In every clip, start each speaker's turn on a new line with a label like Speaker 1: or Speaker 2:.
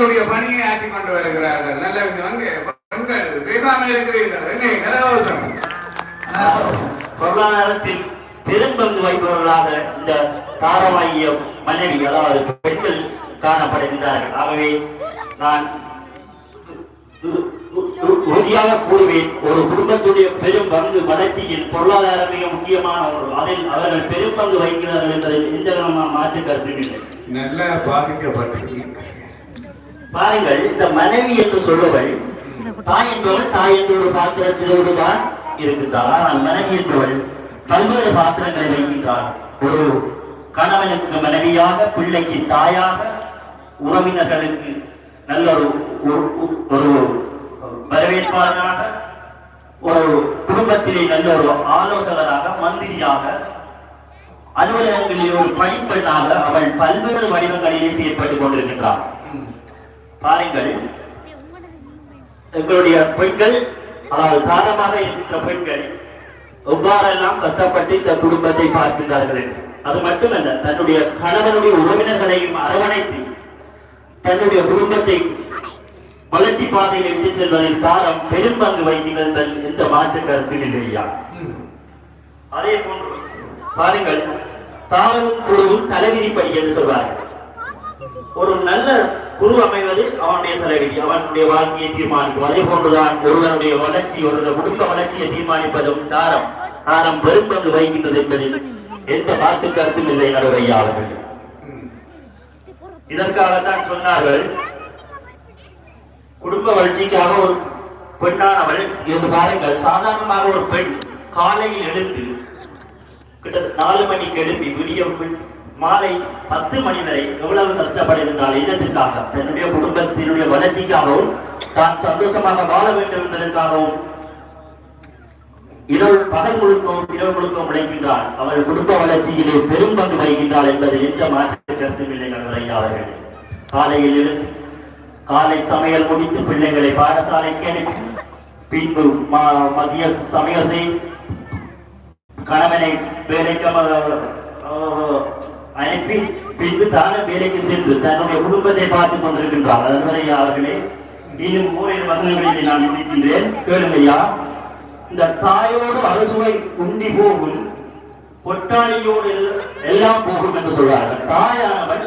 Speaker 1: தங்களுடைய பணியை ஆற்றிக் கொண்டு வருகிறார்கள். நல்ல விஷயம். அங்கே பெண்கள் பேசாமல் இருக்கிறீர்கள். எங்கே கரகோஷம்?
Speaker 2: பொருளாதாரத்தில் பெரும்பங்கு வகிப்பவர்களாக இந்த தாரமாகிய மனைவி, அதாவது பெண்கள் காணப்படுகின்றார்கள். ஆகவே நான் உறுதியாக கூறுவேன், ஒரு குடும்பத்துடைய பெரும் பங்கு வளர்ச்சியில் பொருளாதாரம் மிக முக்கியமான ஒன்று. அதில் அவர்கள் பெரும் பங்கு வகிக்கிறார்கள் என்பதில் எந்த விதமான மாற்று கருத்து இல்லை.
Speaker 1: நல்ல பாதிக்கப்பட்டு
Speaker 2: பாருங்கள், இந்த மனைவி என்று சொல்லுவள் தாய் என்பவள் தாய் என்ற ஒரு பாத்திரத்திலோடு தான் இருக்கின்றார். ஆனால் மனைவி என்பவள் பல்வேறு பாத்திரங்களை வைக்கின்றார். ஒரு கணவனுக்கு மனைவியாக, பிள்ளைக்கு தாயாக, உறவினர்களுக்கு நல்ல ஒரு வரவேற்பாளராக, ஒரு குடும்பத்திலே நல்ல ஒரு ஆலோசகராக, மந்திரியாக, அலுவலகங்களில் ஒரு பணிப்பெண்ணாக அவள் பல்வேறு வடிவங்களிலே செயற்பட்டுக் கொண்டிருக்கின்றார். பாருங்கள், எங்களுடைய பெண்கள், அதாவது தாரமாக இருக்கின்ற பெண்கள் எவ்வாறெல்லாம் கஷ்டப்பட்டு இந்த குடும்பத்தை பார்க்கின்றார்கள். அது மட்டுமல்ல, தன்னுடைய கணவனுடைய உறவினர்களையும் அரவணைத்து தன்னுடைய குடும்பத்தை வளர்ச்சி பாதையில் விட்டு செல்வதில் தாரம் பெரும் பங்கு வகிக்கிறது. எந்த மாற்று கருத்து இல்லையா? அதே போன்று பாருங்கள், தாரமும் குருவும் தலைவிதிப்படி என்று சொல்வார்கள். ஒரு நல்ல குரு அமைவது அவனுடைய தலைவிதி, அவனுடைய வாழ்க்கையை தீர்மானிக்கும். அதே போன்றுதான் ஒருவனுடைய வளர்ச்சி, ஒரு குடும்ப வளர்ச்சியை தீர்மானிப்பதும் தாரம் பெரும் பங்கு வகிக்கின்றது என்பதில் எந்த மாற்று கருத்தும் இல்லை. நடுவையா அவர்கள் இதற்காகத்தான் சொன்னார்கள், குடும்ப வளர்ச்சிக்காக ஒரு பெண்ணானவள் என்று பாருங்கள். சாதாரணமாக ஒரு பெண் காலையில் எழுந்து கிட்டத்தட்ட 4 மணிக்கு எழுப்பி விடிய மாலை 10 மணி வரை எவ்வளவு கஷ்டப்படுகின்றால் இனத்திற்காக, தன்னுடைய குடும்பத்தினுடைய வளர்ச்சிக்காகவும் தான் சந்தோஷமாக வாழ வேண்டும் என்பதற்காகவும் பகல் முழுக்கவும் உழைக்கின்றாள். அவள் குடும்ப வளர்ச்சியிலே பெரும் பங்கு வகிக்கின்றாள் என்பது எந்த மாற்று கருத்தும் இல்லை. அவர்கள் காலையில் இருந்து காலை சமையல் முடித்து பிள்ளைகளை பாடசாலைக்கு அனுப்பி, பின்பு மதிய சமையல் செய்து கணவனை வேலைக்கு அனுப்பி, பின்பு தான வேலைக்கு சென்று தன்னுடைய குடும்பத்தை பார்த்துக் கொண்டிருக்கின்றார். அதுவரை அவர்களே, இன்னும் ஓரிரு வசனங்களில் நான் சிந்திக்கின்றேன், கேளுங்கய்யா. இந்த தாயோடு அறுசுவை உண்டி போகும், பொட்டாளியோடு எல்லாம் போகும் என்று சொல்வார்கள். தாயானவள்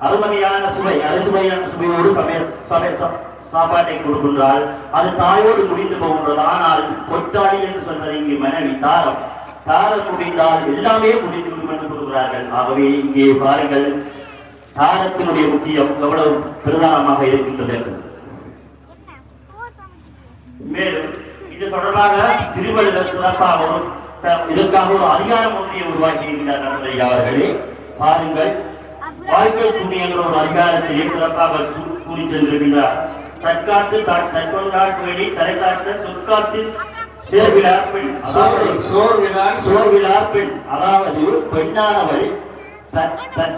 Speaker 2: அறுவகையான சுவை, அறுசுவையான சுவையோடு சாப்பாட்டை கொடுக்கின்றாள். அது தாயோடு முடிந்து போகின்றது. ஆனால் பொட்டாளி என்று சொல்வது இங்கே மனைவி. தாரம் முடிந்தால் எல்லாமே முடிந்து விடும் என்று கூறுகிறார்கள். ஆகவே இங்கே பாருங்கள், தாரத்தினுடைய முக்கியம் எவ்வளவு பிரதானமாக இருக்கின்றது என்று. மேலும் இது தொடர்பாக திருவள்ளுவர் சிறப்பாக இதற்காக ஒரு அதிகாரம் ஒன்றை உருவாக்கி இருக்கின்றார். அவர்களே பாருங்கள், வாழ்க்கை புண்ணியங்கள் ஒரு அதிகாரத்திலே சிறப்பாக கூறி சென்றிருக்கிறார். தற்காத்து தற்கொண்டாட்டு வெளி தலைக்காட்டு தொற்காத்து சேர்விழார் பெண், சோர்விழார் பெண். அதாவது பெண்ணானவள்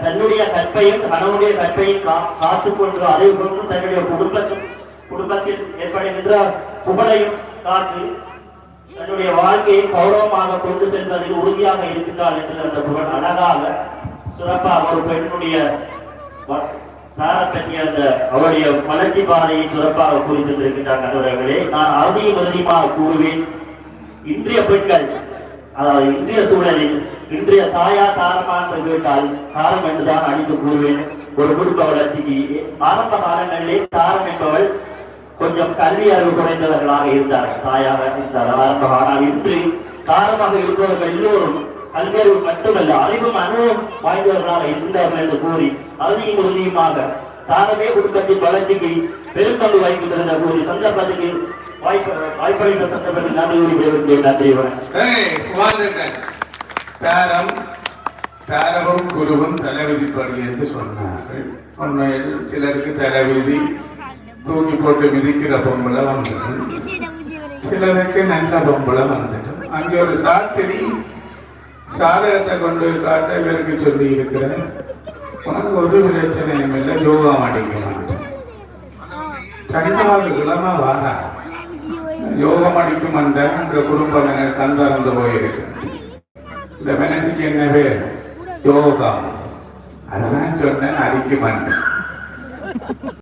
Speaker 2: தன்னுடைய கற்பையும் கணவனுடைய கற்பையும் காத்துக்கொண்டு, அதை கொண்டு தன்னுடைய குடும்பத்தில் ஏற்படுகின்ற புகழையும் காத்து தன்னுடைய வாழ்க்கையை கௌரவமாக கொண்டு செல்வதில் உறுதியாக இருக்கின்றாள் என்று அந்த புகழ் அழகாக சிறப்பாக ஒரு பெண்ணுடைய பற்றிய அந்த அவருடைய வளர்ச்சி பாதையை சிறப்பாக கூறி சென்றிருக்கின்றார். நண்பர்களே, நான் அறுதியும் இறுதியுமாக கூறுவேன், இன்றைய பெண்கள், அதாவது இன்றைய சூழலில் இன்றைய தாரமா என்று கேட்டால் தாரம் என்றுதான் அணிந்து கூறுவேன். ஒரு குடும்ப வளர்ச்சிக்கு ஆரம்ப காலங்களிலே தாரம் என்பவள் கொஞ்சம் கல்வி அறிவு குறைந்தவர்களாக இருந்தார்கள், தாயாக இருந்தார்கள் ஆரம்ப. ஆனால் இன்று தாரமாக இருப்பவர்கள் எல்லோரும் கல்வி அறிவு மட்டுமல்ல, அறிவும் அனுபவம் வாய்ந்தவர்களாக இருந்தார்கள் என்று கூறி அறுதியும் உறுதியுமாக தாரமே குடும்பத்தின் வளர்ச்சிக்கு பெரும்பங்கு வகிக்கின்றது என்று கூறி சந்தர்ப்பத்துக்கு வாய்ப்பளித்த சந்தர்ப்பத்தில் நன்றி கூறி நன்றி.
Speaker 1: தாரமும் குருவும் தலைவிதிப்படி என்று சொன்னார்கள். உண்மையில் சிலருக்கு தலைவிதி தூக்கி போட்டு மிதிக்கிற பொம்பளை வந்துடும், சிலருக்கு நல்ல பொம்பளை வந்துடும். அங்கே ஒரு சாத்திரி சாதகத்தை கொண்டு காட்ட இவருக்கு சொல்லி இருக்கிற, உனக்கு ஒரு பிரச்சனையும் இல்லை, யோகம் அடிக்கலாம். 2வது கிழமை வாரா யோகம் அடிக்கும் அந்த அங்க குடும்பம் கந்தறந்து போயிருக்கு. இந்த மனசுக்கு என்ன பேர்? யோகம். அதான் சொன்னேன், அடிக்குமான்.